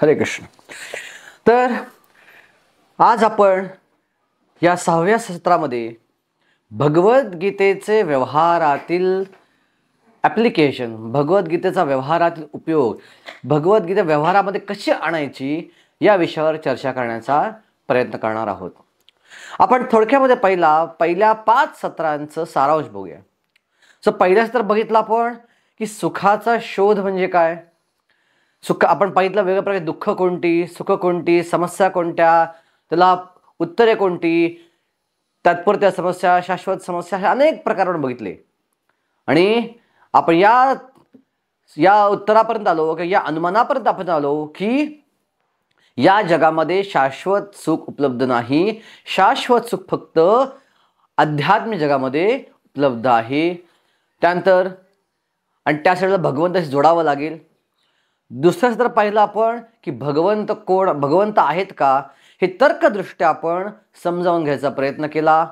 हरे कृष्ण. तर आज आपण या 6व्या सत्रामध्ये भगवद्गीतेचे व्यवहारातील ॲप्लिकेशन, भगवद्गीतेचा व्यवहारातील उपयोग, भगवद्गीता व्यवहारामध्ये कशी आणायची या विषयावर चर्चा करण्याचा प्रयत्न करणार आहोत. आपण थोडक्यामध्ये पहिल्या 5 सत्रांचं सारांश बघूया. पहिल्या सत्र बघितलं आपण की सुखाचा शोध म्हणजे काय. सुख आपण पाहितलं वेगवेगळ्या प्रकारे, दुःख कोणती, सुख कोणती, समस्या कोणत्या, त्याला उत्तरे कोणती, तात्पुरत्या समस्या, शाश्वत समस्या, हे अनेक प्रकार आपण बघितले. आणि आपण या उत्तरापर्यंत आलो की या अनुमानापर्यंत आपण आलो की या जगामध्ये शाश्वत सुख उपलब्ध नाही. शाश्वत सुख फक्त आध्यात्मिक जगामध्ये उपलब्ध आहे. त्यानंतर आणि त्यासाठी भगवंताशी जोडावं लागेल. दुसरं सत्र पाहिलं आपण की भगवंत आहेत का हे तर्कदृष्ट्या आपण समजावून घ्यायचा प्रयत्न केला.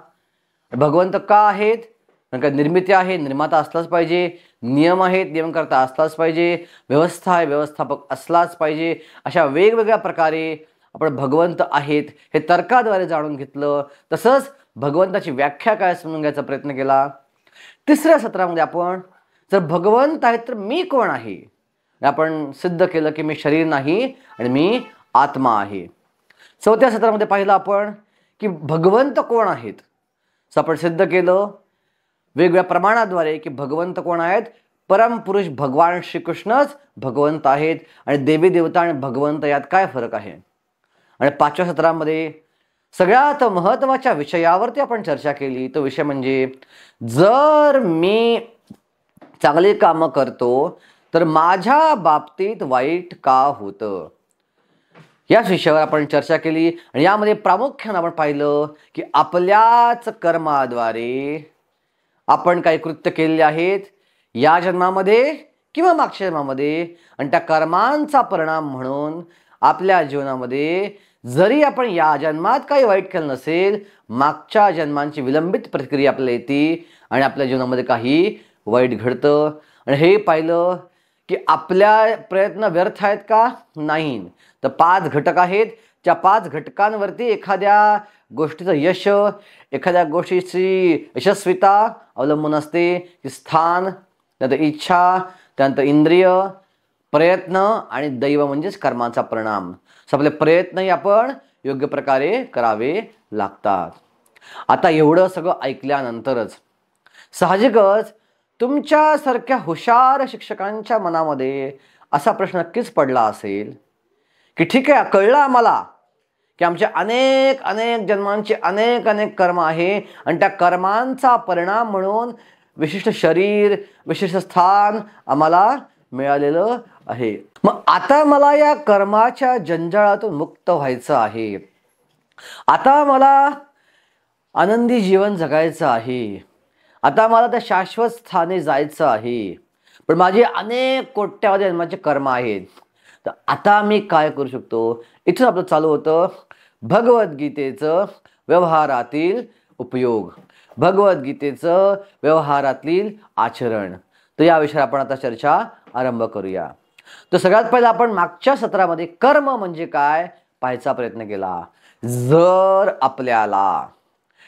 भगवंत का आहेत, कारण का निर्मिती आहे, निर्माता असलाच पाहिजे. नियम आहेत, नियमकर्ता असलाच पाहिजे. व्यवस्था आहे, व्यवस्थापक असलाच पाहिजे. अशा वेगवेगळ्या प्रकारे आपण भगवंत आहेत हे तर्काद्वारे जाणून घेतलं. तसंच भगवंताची व्याख्या काय समजून घ्यायचा प्रयत्न केला. तिसऱ्या सत्रामध्ये आपण जर भगवंत आहेत तर मी कोण आहे आपण सिद्ध केलं की मी शरीर नाही आणि मी आत्मा आहे. चौथ्या सत्रामध्ये पाहिलं आपण की भगवंत कोण आहेत. आपण सिद्ध केलं वेगवेगळ्या प्रमाणाद्वारे की भगवंत कोण आहेत. परमपुरुष भगवान श्रीकृष्णच भगवंत आहेत आणि देवी देवता आणि भगवंत यात काय फरक आहे. आणि 5व्या सत्रामध्ये सगळ्यात महत्त्वाच्या विषयावरती आपण चर्चा केली. तो विषय म्हणजे जर मी चांगली कामं करतो तर माझ्या बाबतीत वाईट का होतं, याच विषयावर आपण चर्चा केली. आणि यामध्ये प्रामुख्याने आपण पाहिलं की आपल्याच कर्माद्वारे आपण काही कृत्य केलेले आहेत या जन्मामध्ये किंवा मागच्या जन्मामध्ये, आणि त्या कर्मांचा परिणाम म्हणून आपल्या जीवनामध्ये जरी आपण या जन्मात काही वाईट केलं नसेल, मागच्या जन्मांची विलंबित प्रतिक्रिया आपल्याला येते आणि आपल्या जीवनामध्ये काही वाईट घडतं. आणि हे पाहिलं की आपल्या प्रयत्न व्यर्थ आहेत का, नाही. तर 5 घटक आहेत. त्या 5 घटकांवरती एखाद्या गोष्टीचं यश, एखाद्या गोष्टीची यशस्वीता अवलंबून असते. की स्थान, त्यानंतर इच्छा, त्यानंतर इंद्रिय, प्रयत्न आणि दैव म्हणजेच कर्माचा परिणाम. आपले प्रयत्नही आपण योग्य प्रकारे करावे लागतात. आता एवढं सगळं ऐकल्यानंतरच साहजिकच तुमच्यासारख्या हुशार शिक्षकांच्या मनामध्ये असा प्रश्न नक्कीच पडला असेल की ठीक आहे, कळलं आम्हाला की आमचे अनेक अनेक जन्मांचे अनेक अनेक कर्म आहे आणि त्या कर्मांचा परिणाम म्हणून विशिष्ट शरीर, विशिष्ट स्थान आम्हाला मिळालेलं आहे. मग आता मला या कर्माच्या जंजाळातून मुक्त व्हायचं आहे. आता मला आनंदी जीवन जगायचं आहे. आता मला त्या शाश्वत स्थानी जायचं आहे. पण माझे अनेक कोट्यावधी जन्माचे कर्म आहेत. तर आता मी काय करू शकतो. इथून आपलं चालू होतं भगवद्गीतेचं व्यवहारातील उपयोग, भगवद्गीतेचं व्यवहारातील आचरण. तर या विषयावर आपण आता चर्चा आरंभ करूया. तर सगळ्यात पहिला आपण मागच्या सत्रामध्ये कर्म म्हणजे काय पाहायचा प्रयत्न केला. जर आपल्याला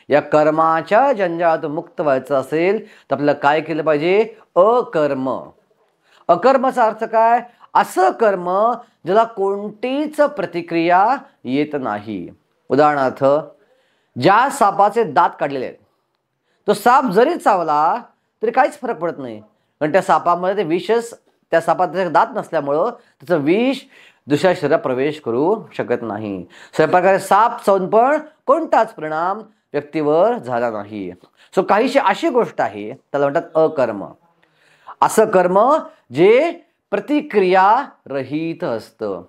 या कर्माच्या जंजाळातून मुक्त व्हायचं असेल तर आपल्याला काय केलं पाहिजे. अकर्म. अकर्माचा अर्थ काय. असं कर्म ज्याला कोणतीच प्रतिक्रिया येत नाही. उदाहरणार्थ, ज्या सापाचे दात काढलेले आहेत, तो साप जरी चावला तरी काहीच फरक पडत नाही, कारण त्या सापामध्ये ते विषच, त्या सापात दात नसल्यामुळं त्याचं विष दुसऱ्या शरीरात प्रवेश करू शकत नाही. प्रकारे साप चावून पण कोणताच परिणाम व्यक्तीवर झाला नाही. काहीशी अशी गोष्ट आहे त्याला म्हणतात अकर्म. असं कर्म जे प्रतिक्रिया रहित असतं.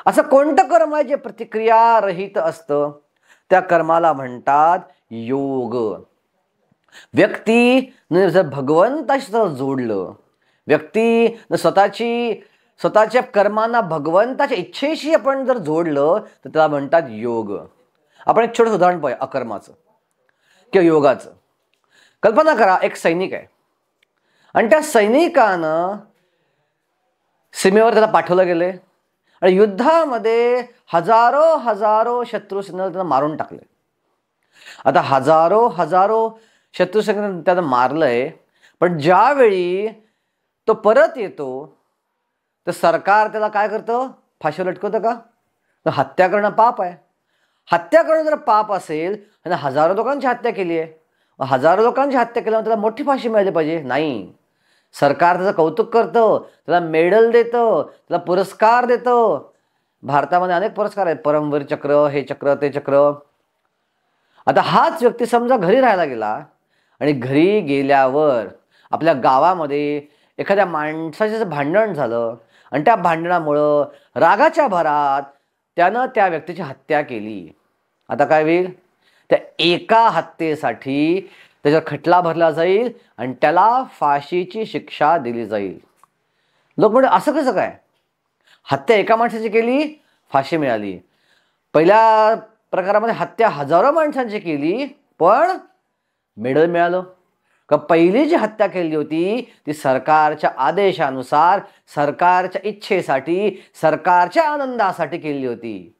असं कोणतं कर्म आहे जे प्रतिक्रिया रहित असतं, त्या कर्माला म्हणतात योग. व्यक्ती जर भगवंताशी जोडलं, व्यक्ती स्वतःच्या कर्मांना भगवंताच्या इच्छेशी आपण जर जोडलं तर त्याला म्हणतात योग. आपण एक छोटं उदाहरण पाहूया अकर्माचं किंवा योगाचं. कल्पना करा, एक सैनिक आहे आणि त्या सैनिकानं सीमेवर त्याला पाठवलं गेले आणि युद्धामध्ये हजारो शत्रू सैन्याला त्यानं मारून टाकले. आता हजारो शत्रू सैन्याला त्यानं मारलंय, पण ज्यावेळी तो परत येतो तर सरकार त्याला काय करतं? फाशीवर लटकवतं का? तर हत्या करणं पाप आहे. हत्या करणं जर पाप असेल आणि हजारो लोकांची हत्या केली आहे, हजारो लोकांची हत्या केल्यावर त्याला मोठी फाशी मिळाली पाहिजे. नाही, सरकार त्याचं कौतुक करतं, त्याला मेडल देतं, त्याला पुरस्कार देतं. भारतामध्ये अनेक पुरस्कार आहेत, परमवीर चक्र, हे चक्र, ते चक्र. आता हाच व्यक्ती समजा घरी राहायला गेला आणि घरी गेल्यावर आपल्या गावामध्ये एखाद्या माणसाचं भांडण झालं आणि त्या भांडणामुळं रागाच्या भरात त्यानं त्या व्यक्तीची हत्या केली. आता काय होईल? त्या एका हत्येसाठी त्याचा खटला भरला जाईल आणि त्याला फाशीची शिक्षा दिली जाईल. लोक म्हणजे असं कसं काय? हत्या एका माणसाची केली, फाशी मिळाली. पहिल्या प्रकारामध्ये हत्या हजारो माणसांची केली, पण मेडल मिळालं. का पहिली जी हत्या केली होती ती सरकारच्या आदेशानुसार, सरकारच्या इच्छेसाठी, सरकारच्या आनंदासाठी केली होती.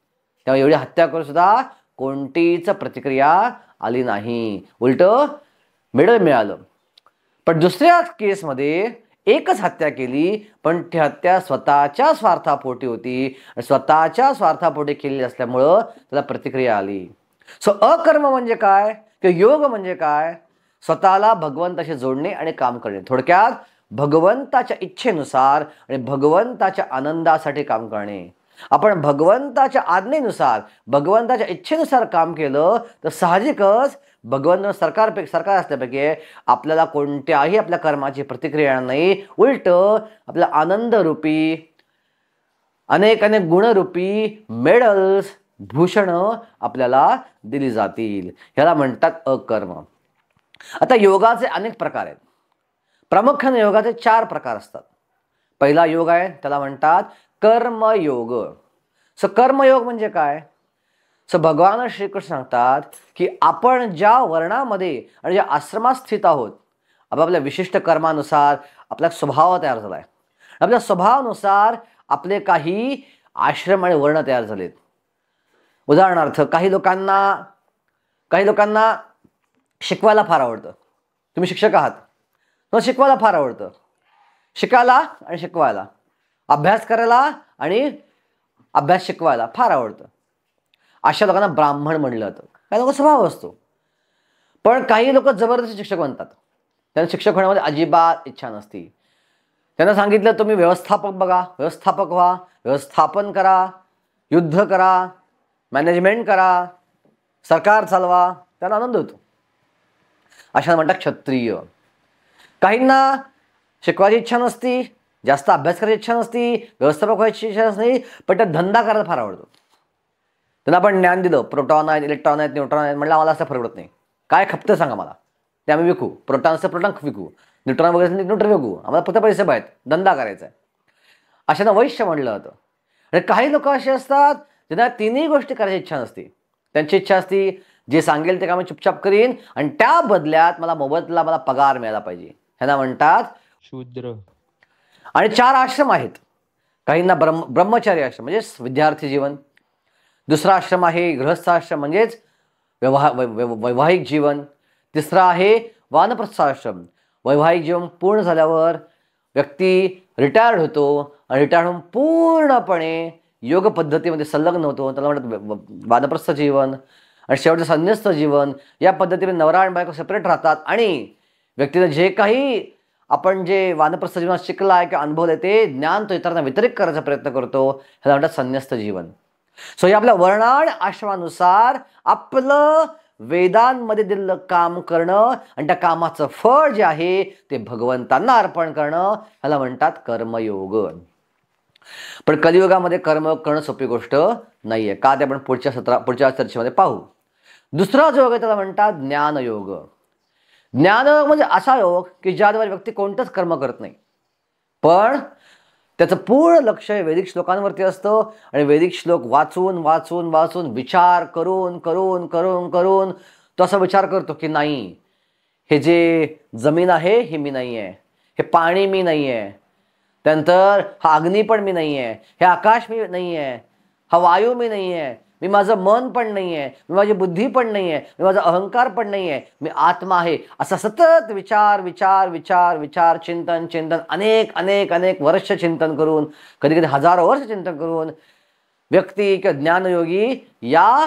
तेव्हा एवढी हत्या करून सुद्धा कोणतीच प्रतिक्रिया आली नाही, उलट मेडल मिळालं. पण दुसऱ्या केसमध्ये एकच हत्या केली, पण ती हत्या स्वतःच्या स्वार्थापोटी होती आणि स्वतःच्या स्वार्थापोटी केलेली असल्यामुळं त्याला प्रतिक्रिया आली. सो अकर्म म्हणजे काय किंवा योग म्हणजे काय? स्वतःला भगवंताशी जोडणे आणि काम करणे. थोडक्यात भगवंताच्या इच्छेनुसार आणि भगवंताच्या आनंदासाठी काम करणे. आपण भगवंताच्या आज्ञेनुसार, भगवंताच्या इच्छेनुसार काम केलं तर साहजिकच भगवंत सरकार असल्यापैकी आपल्याला कोणत्याही आपल्या कर्माची प्रतिक्रिया येणार नाही. उलट आपल्या आनंदरूपी अनेक गुणरूपी मेडल्स, भूषणं आपल्याला दिली जातील. ह्याला म्हणतात अकर्म. आता योगाचे अनेक प्रकार आहेत. प्रामुख्याने योगाचे 4 प्रकार असतात. पहिला योग आहे, त्याला म्हणतात कर्मयोग. कर्मयोग म्हणजे काय? भगवान श्रीकृष्ण सांगतात की आपण ज्या वर्णामध्ये आणि ज्या आश्रमात स्थित आहोत, आपल्या विशिष्ट कर्मानुसार आपला स्वभाव तयार झाला आहे. आपल्या स्वभावानुसार आपले काही आश्रम आणि वर्ण तयार झालेत. उदाहरणार्थ काही लोकांना शिकवायला फार आवडतं. तुम्ही शिक्षक आहात, तर शिकवायला फार आवडतं. शिकायला आणि शिकवायला, अभ्यास करायला आणि अभ्यास शिकवायला फार आवडतं. अशा लोकांना ब्राह्मण म्हणलं जातं. काही लोक स्वभाव असतो. पण काही लोक जबरदस्ती शिक्षक बनतात. त्यांना शिक्षक होण्यामध्ये अजिबात इच्छा नसती. त्यांना सांगितलं तुम्ही व्यवस्थापक बघा, व्यवस्थापक व्हा, व्यवस्थापन करा, युद्ध करा, मॅनेजमेंट करा, सरकार चालवा, त्यांना आनंद होतो. अशा म्हणतात क्षत्रिय. काहींना शिकवायची इच्छा नसती, जास्त अभ्यास करायची इच्छा नसती, व्यवस्थापक व्हायची इच्छा नसती, पण त्यात धंदा करायला फार आवडतो. त्यांना आपण ज्ञान दिलं, प्रोटॉन आहेत, इलेक्ट्रॉन आहेत, न्यूट्रॉन आहेत, म्हटलं आम्हाला असं फरक पडत नाही. काय खपतं सांगा मला, ते आम्ही विकू. प्रोटॉन असतं प्रोटॉन विकू, न्यूट्रॉन वगैरे न्यूट्रॉन विकू, आम्हाला फक्त पैसे पाहिजेत, धंदा करायचा आहे. अशांना वैश्य म्हणलं जातं. आणि काही लोक असे असतात ज्यांना तिन्ही गोष्टी करायची इच्छा नसते. त्यांची इच्छा असती जे सांगेल ते काम चुपचाप करीन आणि त्या बदल्यात मला पगार मिळाला पाहिजे. ह्यांना म्हणतात शूद्र. आणि 4 आश्रम आहेत. काहींना ब्रह्मचारी आश्रम म्हणजेच विद्यार्थी जीवन. दुसरा आश्रम आहे गृहस्थ आश्रम म्हणजेच वैवाहिक जीवन. तिसरा आहे वानप्रस्थ आश्रम. वैवाहिक जीवन पूर्ण झाल्यावर व्यक्ती रिटायर्ड होतो आणि रिटायर्ड होऊन पूर्णपणे योग पद्धतीमध्ये संलग्न होतो, त्याला म्हणतात वानप्रस्थ जीवन. आणि शेवटचं संन्यस्त जीवन. या पद्धतीने नवरा आणि बायको सेपरेट राहतात आणि व्यक्तीला जे काही आपण जे वानप्रस्थ जीवनात शिकला आहे किंवा अनुभवलं ते ज्ञान तो इतरांना वितरित करायचा प्रयत्न करतो, ह्याला म्हणतात संन्यस्त जीवन. सो या आपल्या वर्ण आणि आश्रमानुसार आपलं वेदांमध्ये दिलेलं काम करणं आणि त्या कामाचं फळ जे आहे ते भगवंतांना अर्पण करणं, ह्याला म्हणतात कर्मयोग. पण कलियुगामध्ये कर्मयोग करणं सोपी गोष्ट नाहीये. का ते आपण पुढच्या चर्चेमध्ये पाहू. दुसरा जो योग आहे त्याला म्हणतात ज्ञानयोग. ज्ञानयोग म्हणजे असा योग की ज्याद्वारे व्यक्ती कोणतंच कर्म करत नाही, पण त्याचं पूर्ण लक्ष वैदिक श्लोकांवरती असतं आणि वैदिक श्लोक वाचून वाचून वाचून विचार करून करून करून करून तो असा विचार करतो की नाही, हे जे जमीन आहे ही मी नाही आहे, हे पाणी मी नाही आहे, त्यानंतर हा अग्नी पण मी नाही आहे, हे आकाश मी नाही आहे, हा वायू मी नाही आहे, मी माझं मन पण नाही आहे, मी माझी बुद्धी पण नाही आहे, मी माझा अहंकार पण नाही आहे, मी आत्मा आहे. असा सतत विचार विचार विचार विचार चिंतन चिंतन अनेक अनेक अनेक वर्ष चिंतन करून, कधी कधी हजारो वर्ष चिंतन करून व्यक्ती किंवा ज्ञानयोगी या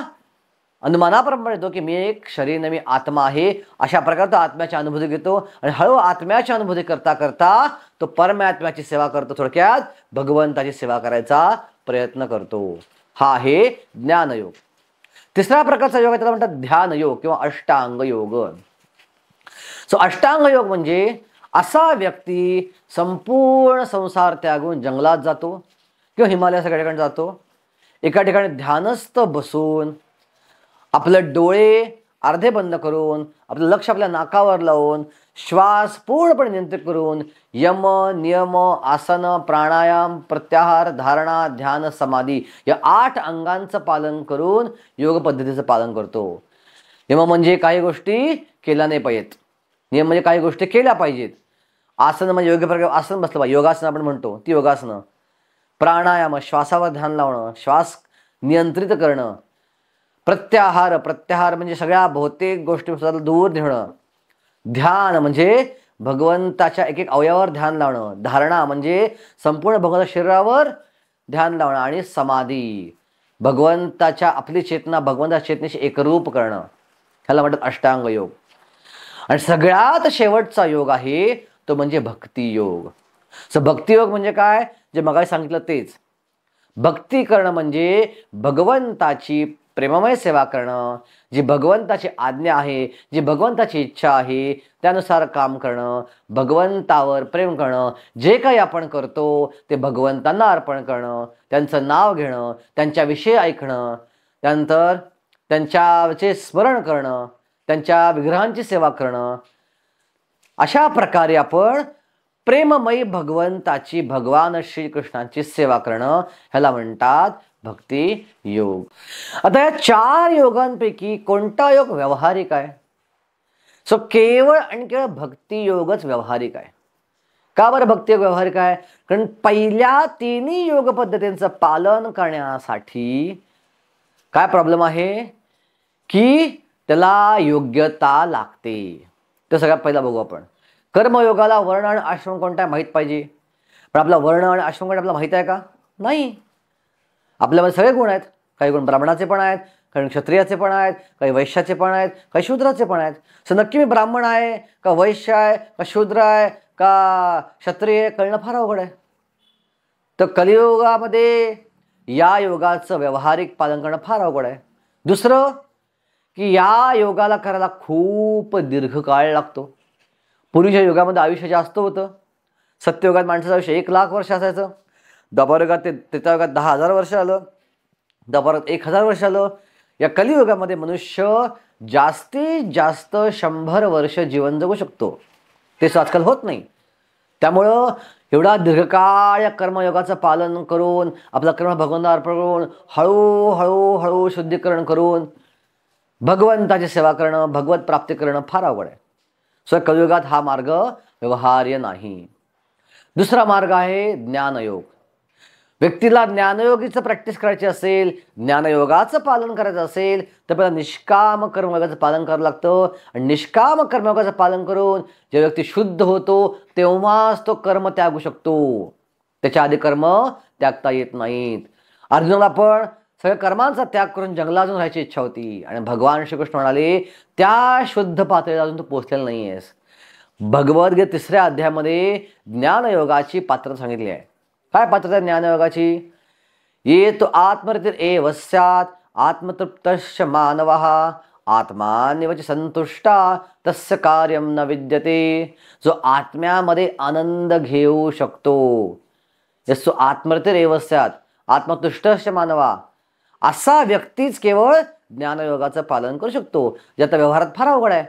अनुमानाप्रमाणे येतो की मी एक शरीर नाही, मी आत्मा आहे. अशा प्रकारचा आत्म्याची अनुभूती घेतो आणि हळू आत्म्याची अनुभूती करता करता तो परमात्म्याची सेवा करतो. थोडक्यात भगवंताची सेवा करायचा प्रयत्न करतो. हा आहे ज्ञानयोग. तिसरा प्रकारचा योग आहे त्याला म्हणतात ध्यानयोग किंवा अष्टांग योग. अष्टांग योग म्हणजे असा व्यक्ती संपूर्ण संसार त्यागून जंगलात जातो किंवा हिमालयासारख्या ठिकाणी जातो. एका ठिकाणी ध्यानस्थ बसून आपलं डोळे अर्धे बंद करून आपलं लक्ष आपल्या नाकावर लावून श्वास पूर्णपणे नियंत्रित करून यम नियम आसन प्राणायाम प्रत्याहार धारणा ध्यान समाधी या 8 अंगांचं पालन करून योग पद्धतीचं पालन करतो. यम म्हणजे काही गोष्टी केल्या नाही पाहिजेत, नियम म्हणजे काही गोष्टी केल्या पाहिजेत, आसन म्हणजे योग्य प्रकारे आसन बसलं पाहिजे, योगासन आपण म्हणतो ती योगासनं, प्राणायाम श्वासावर ध्यान लावणं, श्वास नियंत्रित करणं, प्रत्याहार प्रत्याहार म्हणजे सगळ्या बहुतेक गोष्टी दूर नेणं, ध्यान म्हणजे भगवंताच्या एक एक अवयवावर ध्यान लावणं, धारणा म्हणजे संपूर्ण भगवंताच्या शरीरावर ध्यान लावणं आणि समाधी भगवंताच्या आपली चेतना भगवंताच्या चेतनेशी एकरूप करणं, ह्याला म्हणतात अष्टांग योग. आणि सगळ्यात शेवटचा योग आहे तो म्हणजे भक्ती योग. भक्ती योग म्हणजे काय, जे मगाशी सांगितलं तेच. भक्ती करणं म्हणजे भगवंताची प्रेममय सेवा करणं, जी भगवंताची आज्ञा आहे, जी भगवंताची इच्छा आहे त्यानुसार काम करणं, भगवंतावर प्रेम करणं, जे काही आपण करतो ते भगवंतांना अर्पण करणं, त्यांचं नाव घेणं, त्यांच्याविषयी ऐकणं, त्यानंतर त्यांच्याचे स्मरण करणं, त्यांच्या विग्रहांची सेवा करणं. अशा प्रकारे आपण प्रेममयी भगवंताची भगवान श्रीकृष्णांची सेवा करणं ह्याला म्हणतात भक्ती योग. आता या 4 योगांपैकी कोणता योग व्यावहारिक आहे? केवळ आणि केवळ भक्ती योगच व्यावहारिक आहे. का बरं भक्ती योग व्यावहारिक आहे? कारण पहिल्या 3 योग पद्धतींचं पालन करण्यासाठी काय प्रॉब्लेम आहे की त्याला योग्यता लागते. तर सगळ्यात पहिला बघू आपण. कर्मयोगाला वर्ण आणि आश्रम कोणता माहीत पाहिजे, पण आपला वर्ण आणि आश्रम कोणता आपल्याला माहीत आहे का? नाही. आपल्यामध्ये सगळे गुण आहेत. काही गुण ब्राह्मणाचे पण आहेत, काही क्षत्रियाचे पण आहेत, काही वैश्याचे पण आहेत, काही शूद्राचे पण आहेत. नक्की मी ब्राह्मण आहे का वैश्य आहे का शूद्र आहे का क्षत्रिय कळणं फार अवघड आहे. तर कलियुगामध्ये या योगाचं व्यावहारिक पालन करणं फार अवघड आहे. दुसरं की या योगाला करायला खूप दीर्घकाळ लागतो. पूर्वीच्या युगामध्ये आयुष्य जास्त होतं. सत्ययुगात माणसाचं आयुष्य 1,00,000 वर्ष असायचं. द्वापारयुगात ते त्रेतायुगात 10,000 वर्ष आलं, द्वापारात 1,000 वर्ष आलं. या कलियुगामध्ये मनुष्य जास्तीत जास्त 100 वर्ष जीवन जगू शकतो. ते आजकाल होत नाही. त्यामुळं एवढा दीर्घकाळ या कर्मयोगाचं पालन करून आपला कर्म भगवंताला अर्पण करून हळूहळू हळू शुद्धीकरण करून भगवंताची सेवा करणं, भगवत प्राप्ती करणं फार अवघड आहे. कलियुगात हा मार्ग व्यवहार्य नाही. दुसरा मार्ग आहे ज्ञानयोग. व्यक्तीला ज्ञानयोगीचं प्रॅक्टिस करायची असेल, ज्ञानयोगाचं पालन करायचं असेल तर पहिला निष्काम कर्मयोगाचं पालन करावं लागतं. आणि निष्काम कर्मयोगाचं पालन करून जे व्यक्ती शुद्ध होतो तेव्हाच तो कर्म त्यागू शकतो. त्याच्या आधी कर्म त्यागता येत नाहीत. अर्जुनाला पण सगळ्या कर्मांचा त्याग करून जंगलातून राहायची इच्छा होती आणि भगवान श्रीकृष्ण म्हणाले त्या शुद्ध पातळीला अजून तू पोहोचलेला नाही आहेस. भगवद्गीता 3ऱ्या अध्यायामध्ये ज्ञानयोगाची पात्रता सांगितली आहे. काय पात्रता ज्ञानयोगाची? ये तो आत्मरतीर एव स्यात् आत्मतृप्तश्च मानवः आत्मान्यवच संतुष्टा तस्य कार्यम न विद्यते. जो आत्म्यामध्ये आनंद घेऊ शकतो, यस्सो आत्मरतीर एव स्यात् आत्मतुष्टश्च मानवा, असा व्यक्तीच केवळ ज्ञानयोगाचं पालन करू शकतो. जे आता व्यवहारात फार अवघड आहे.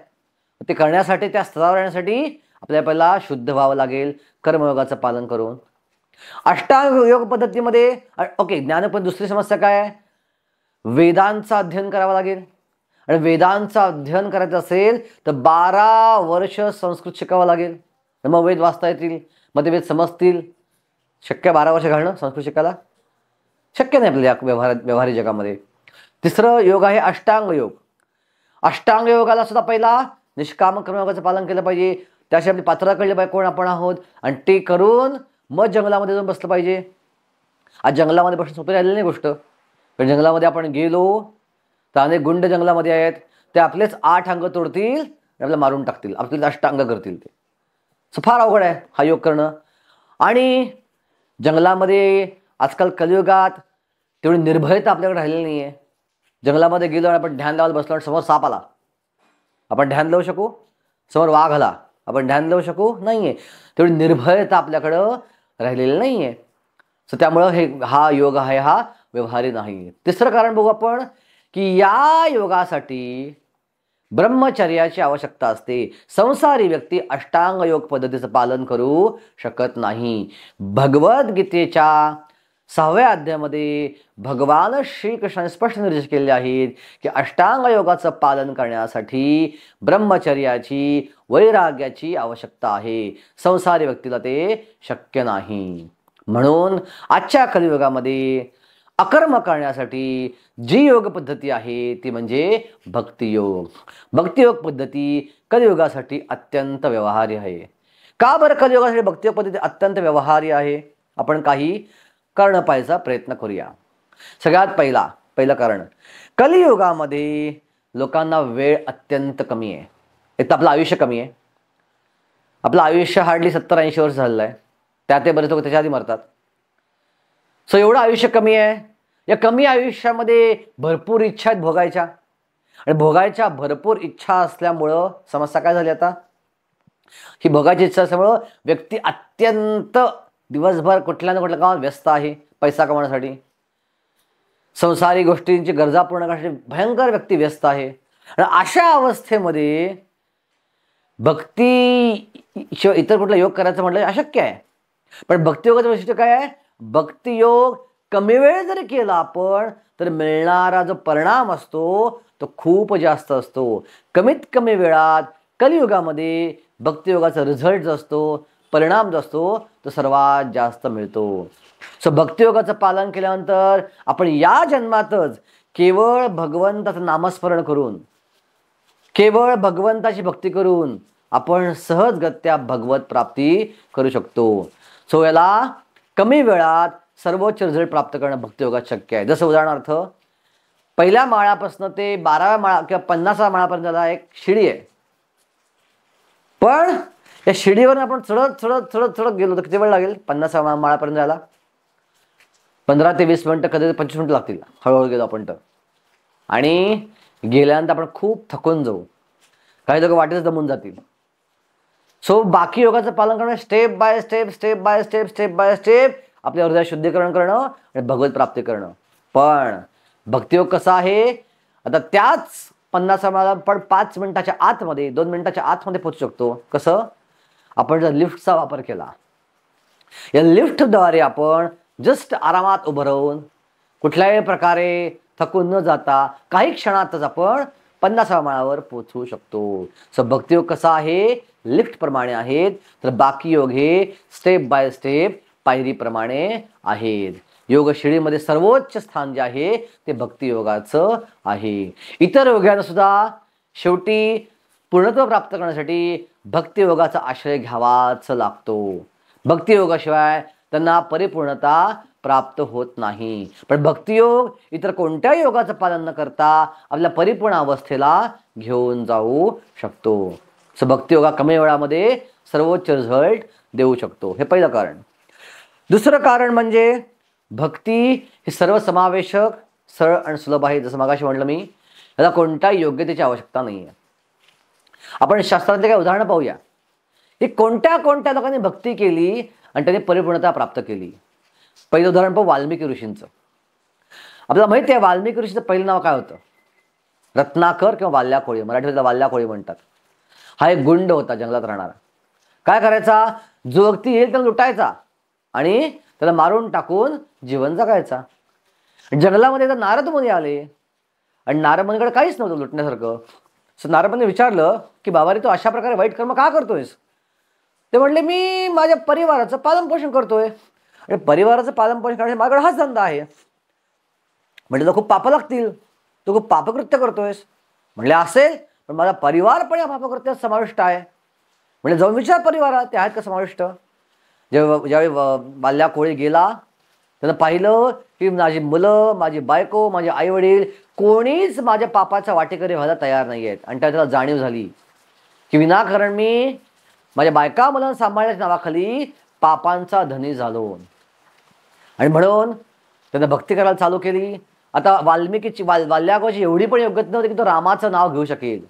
ते करण्यासाठी, त्या स्तरावर येण्यासाठी आपल्याला पहिला शुद्ध व्हावं लागेल कर्मयोगाचं पालन करून. अष्टांग योग पद्धतीमध्ये ज्ञानपद दुसरी समस्या काय आहे? वेदांचं अध्ययन करावं लागेल. आणि वेदांचं अध्ययन करायचं असेल तर 12 वर्ष संस्कृत शिकावं लागेल. मग वेद वाचता येतील, मग ते वेद समजतील. शक्य 12 वर्ष घालणं संस्कृत शिकायला? शक्य नाही आपल्या व्यवहारिक जगामध्ये. तिसरं योग आहे अष्टांग योग. अष्टांग योगाला सुद्धा पहिला निष्काम कर्मयोगाचं पालन केलं पाहिजे. त्याशी आपली पात्रता कळली पाहिजे कोण आपण आहोत, आणि ते करून मग जंगलामध्ये जाऊन बसलं पाहिजे. आज जंगलामध्ये बसणं सोपी राहिलेली नाही गोष्ट. पण जंगलामध्ये आपण गेलो तर अनेक गुंड जंगलामध्ये आहेत, ते आपलेच 8 अंग तोडतील आणि आपल्याला मारून टाकतील, आपले अष्टांग करतील. ते फार अवघड आहे हा योग करणं. आणि जंगलामध्ये आजकाल कलियुगात तेवढी निर्भयता आपल्याकडे राहिलेली नाही आहे. जंगलामध्ये गेलो आणि आपण ध्यान लावायला बसलो आणि समोर साप आला, आपण ध्यान लावू शकू? समोर वाघ आला, आपण ध्यान लावू शकू? नाही आहे. तेवढी निर्भयता आपल्याकडं राहिलेली नाही आहे. सो त्यामुळं हा योग आहे हा व्यवहारी नाही. तिसरं कारण बघू आपण की या योगासाठी ब्रह्मचर्याची आवश्यकता असते. संसारी व्यक्ती अष्टांग योग पद्धतीचं पालन करू शकत नाही. भगवद्गीतेच्या 6व्या अध्यायामध्ये भगवान श्रीकृष्णाने स्पष्ट निर्देश केले आहेत की अष्टांग योगाचं पालन करण्यासाठी ब्रह्मचर्याची, वैराग्याची आवश्यकता आहे. संसारी व्यक्तीला ते शक्य नाही. म्हणून आजच्या कलियुगामध्ये अकर्म करण्यासाठी जी योग पद्धती आहे ती म्हणजे भक्तियोग. भक्तियोग पद्धती कलियुगासाठी अत्यंत व्यवहार्य आहे. का बरं कलियुगासाठी भक्तियोग पद्धती अत्यंत व्यवहार्य आहे? आपण काही करणं पाहायचा प्रयत्न करूया. सगळ्यात पहिलं कारण, कलियुगामध्ये लोकांना वेळ अत्यंत कमी आहे. एक तर आपलं आयुष्य कमी आहे. आपलं आयुष्य हार्डली 70-80 वर्ष झालेलं आहे. त्यात बरेच लोक त्याच्या आधी मरतात. सो एवढं आयुष्य कमी आहे. या कमी आयुष्यामध्ये भरपूर इच्छा आहेत भोगायच्या, आणि भोगायच्या भरपूर इच्छा असल्यामुळं समस्या काय झाली आता, ही भोगायची इच्छा असल्यामुळं व्यक्ती अत्यंत दिवसभर कुठल्या ना कुठल्या कामात व्यस्त आहे पैसा कमवण्यासाठी. संसारी गोष्टींची गरजा पूर्ण करण्यासाठी भयंकर व्यक्ती व्यस्त आहे. आणि अशा अवस्थेमध्ये भक्ती इतर कुठला योग करायचं म्हटलं अशक्य आहे. पण भक्तियोगाचं वैशिष्ट्य काय आहे? भक्तियोग कमी वेळ जरी केला आपण तर मिळणारा जो परिणाम असतो तो खूप जास्त असतो. कमीत कमी वेळात कलियुगामध्ये भक्तियोगाचा रिझल्ट जो असतो, परिणाम जो असतो तो सर्वात जास्त मिळतो. सो भक्तियोगाचं पालन केल्यानंतर आपण या जन्मातच केवळ भगवंताचं नामस्मरण करून, केवळ भगवंताची भक्ती करून आपण सहजगत्या भगवत प्राप्ती करू शकतो. सो याला कमी वेळात सर्वोच्च रिझल्ट प्राप्त करणं भक्तियोगात शक्य आहे. जसं उदाहरणार्थ, पहिल्या माळापासून ते 12व्या माळा किंवा 50व्या माळापर्यंत एक शिडी आहे. पण या शिडीवर आपण चढत गेलो तर किती वेळ लागेल? 50व्या माळापर्यंत जायला 15 ते 20 मिनिटं, कधी 25 मिनिटं लागतील हळूहळू गेलो आपण तर. आणि गेल्यानंतर आपण खूप थकून जाऊ, काही लोक वाटेच दमून जातील. सो बाकी योगाचं पालन करणं, स्टेप बाय स्टेप आपल्या हृदय शुद्धीकरण करणं आणि भगवत प्राप्ती करणं. पण भक्तियोग कसा आहे? आता त्याच 50 माळा पण 5 मिनिटाच्या आतमध्ये, 2 मिनिटाच्या आतमध्ये पोहोचू शकतो. कसं? आपण जर लिफ्टचा वापर केला, या लिफ्टद्वारे आपण जस्ट आरामात उभं राहून कुठल्याही प्रकारे थकून न जाता काही क्षणातच आपण 50व्या माळावर पोहोचू शकतो. सो भक्तियोग कसा आहे? लिफ्ट प्रमाणे आहेत, तर बाकी योग हे स्टेप बाय स्टेप पायरीप्रमाणे आहेत. योग शिडीमध्ये सर्वोच्च स्थान जे आहे ते भक्तियोगाचं आहे. इतर योगांना सुद्धा शेवटी पूर्णत्व प्राप्त करण्यासाठी भक्तियोगाचा आश्रय घ्यावाच लागतो. भक्तियोगाशिवाय त्यांना परिपूर्णता प्राप्त होत नाही. पण भक्तियोग इतर कोणत्याही योगाचं पालन न करता आपल्या परिपूर्ण अवस्थेला घेऊन जाऊ शकतो. सो भक्तियोगा कमी वेळामध्ये सर्वोच्च रिझल्ट देऊ शकतो. हे पहिलं कारण. दुसरं कारण म्हणजे भक्ती ही सर्वसमावेशक, सरळ आणि सुलभ आहे. जसं मगाशी म्हटलं मी, याला कोणत्याही योग्यतेची आवश्यकता नाही आहे. आपण शास्त्रातले काही उदाहरणं पाहूया की कोणत्या लोकांनी भक्ती केली आणि त्यांनी परिपूर्णता प्राप्त केली. पहिलं उदाहरण पाहू वाल्मिकी ऋषींचं. आपल्याला माहिती आहे वाल्मिकी ऋषीचं पहिलं नाव काय होतं? रत्नाकर किंवा वाल्या कोळी, मराठीतला वाल्या कोळी म्हणतात. हा एक गुंड होता जंगलात राहणारा. काय करायचा? जो व्यक्ती येईल त्याला लुटायचा आणि त्याला मारून टाकून जीवन जगायचा. जंगलामध्ये तर नारद मुनी आले आणि नारद मुनीकडे काहीच नव्हतं लुटण्यासारखं. सो नारद मुनी विचारलं की बाबा रे, तू अशा प्रकारे वाईट कर्म का करतोयस? ते म्हणले, मी माझ्या परिवाराचं पालन पोषण करतोय. आणि परिवाराचं पालनपोषण करण्यासाठी माझ्याकडे हाच धंदा आहे. म्हणजे तुला खूप पापं लागतील, तू खूप पापकृत्य करतोयस. म्हणले असेल, पण माझा परिवार पण या पापकृत्यात समाविष्ट आहे. म्हणजे जाऊन विचार परिवारात ते आहेत का समाविष्ट. ज्यावेळी बाल्याकोळी गेला, त्यानं पाहिलं की माझी मुलं, माझी बायको, माझे आईवडील कोणीच माझ्या पापाच्या वाटेकरी व्हायला तयार नाही आहेत. आणि त्याला जाणीव झाली की विनाकारण मी माझ्या बायका मुलांना सांभाळण्याच्या नावाखाली पापांचा धनी झालो. आणि म्हणून त्यानं भक्ती करायला चालू केली. आता वाल्मिकीची वाल्याकोची एवढी पण योग्यता नव्हती की तो रामाचं नाव घेऊ शकेल.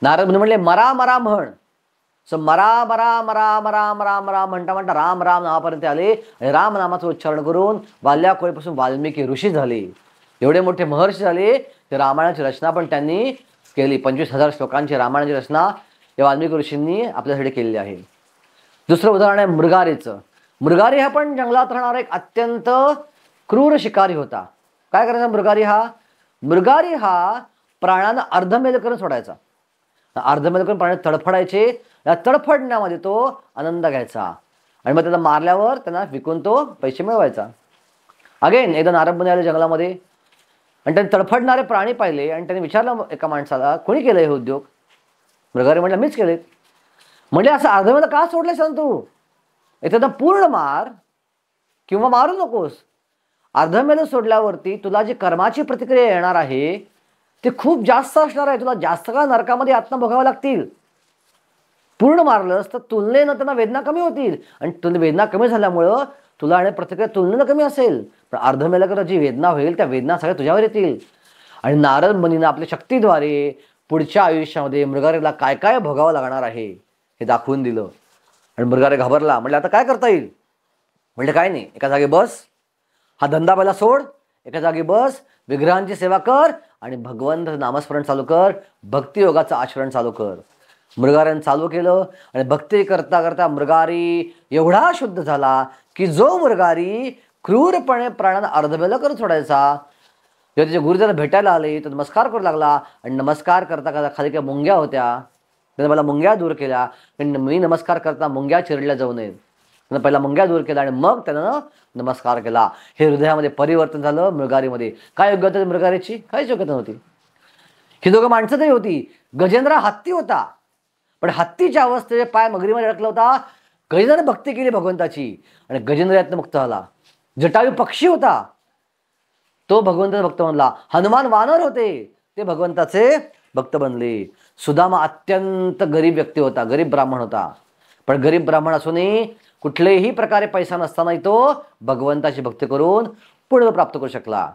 नारद मुनी म्हणले मरा मरा म्हण. सो मरा मरा मरा मरा मरा मरा म्हणता म्हणता राम राम नावापर्यंत आले. आणि राम नामाचं उच्चारण करून वाल्याकोळीपासून वाल्मिकी ऋषी झाले. एवढे मोठे महर्षी झाले ते रामायणाची रचना पण त्यांनी केली. 25,000 श्लोकांची रामायणाची रचना या वाल्मिकी ऋषींनी आपल्यासाठी केलेली आहे. दुसरं उदाहरण आहे मृगारीचं. मृगारी हा पण जंगलात राहणारा एक अत्यंत क्रूर शिकारी होता. काय करायचा मृगारी हा? मृगारी हा प्राण्यांना अर्धमेल करून सोडायचा. अर्धमेल करून प्राणी तडफडायचे. या तडफडण्यामध्ये तो आनंद घ्यायचा आणि मग त्याला मारल्यावर त्यांना विकून तो पैसे मिळवायचा. अगेन एकदा नारद मुनी आले जंगलामध्ये आणि त्यांनी तडफडणारे प्राणी पाहिले आणि त्यांनी विचारलं एका माणसाला, कोणी केलं हे उद्योग? मृगारी म्हटलं मीच केलेत. म्हणजे असं अर्धमेल का सोडले सांग तू? एखादा पूर्ण मार किंवा मारू नकोस. अर्धमेल सोडल्यावरती तुला जी कर्माची प्रतिक्रिया येणार आहे ती खूप जास्त असणार आहे. तुला जास्त काळ नरकामध्ये आत्मा भोगाव्या लागतील. पूर्ण मारलंस तर तुलनेनं त्यांना वेदना कमी होतील आणि तुला वेदना कमी झाल्यामुळं तुला आणि प्रतिक्रिया तुलनेनं कमी असेल. पण अर्धमेलाकडे जी वेदना होईल त्या वेदना सगळ्या तुझ्यावर येतील. आणि नारद मुनीनं आपल्या शक्तीद्वारे पुढच्या आयुष्यामध्ये मृगारीला काय काय भोगावं लागणार आहे हे दाखवून दिलं. आणि मृगारी घाबरला. म्हणले आता काय करता येईल? म्हणजे काय नाही, एका जागी बस, हा धंदा पहिला सोड, एका जागी बस, विग्रहांची सेवा कर आणि भगवंत नामस्मरण चालू कर, भक्तियोगाचं आचरण चालू कर. मृगाऱ्यानं चालू केलं आणि भक्ती करता करता मृगारी एवढा शुद्ध झाला की जो मृगारी क्रूरपणे प्राण्यांना अर्धमेल करून सोडायचा, जेव्हा त्याचे गुरु त्याला भेटायला आले तर नमस्कार करू लागला. आणि नमस्कार करता करता खाली काही मुंग्या होत्या, त्यानं मला मुंग्या दूर केल्या. मी नमस्कार करता मुंग्या चिरडल्या जाऊ नयेत. त्यानं पहिला मुंग्या दूर केला आणि मग त्यानं नमस्कार केला. हे हृदयामध्ये परिवर्तन झालं मृगारीमध्ये. काय योग्यता होती मृगारीची? काहीच योग्यता नव्हती. ही दोघं माणसं तरी होती. गजेंद्र हत्ती होता, पण हत्तीच्या अवस्थेत पाय मगरीमध्ये अडकला होता. गजेंद्राने भक्ती केली भगवंताची आणि गजेंद्र यातनं मुक्त झाला. जटायू पक्षी होता, तो भगवंताचा भक्त बनला. हनुमान वानर होते, ते भगवंताचे भक्त बनले. सुदामा अत्यंत गरीब व्यक्ती होता, गरीब ब्राह्मण होता. पण गरीब ब्राह्मण असूनही कुठलेही प्रकारे पैसा नसतानाही तो भगवंताची भक्ती करून पुण्य प्राप्त करू शकला.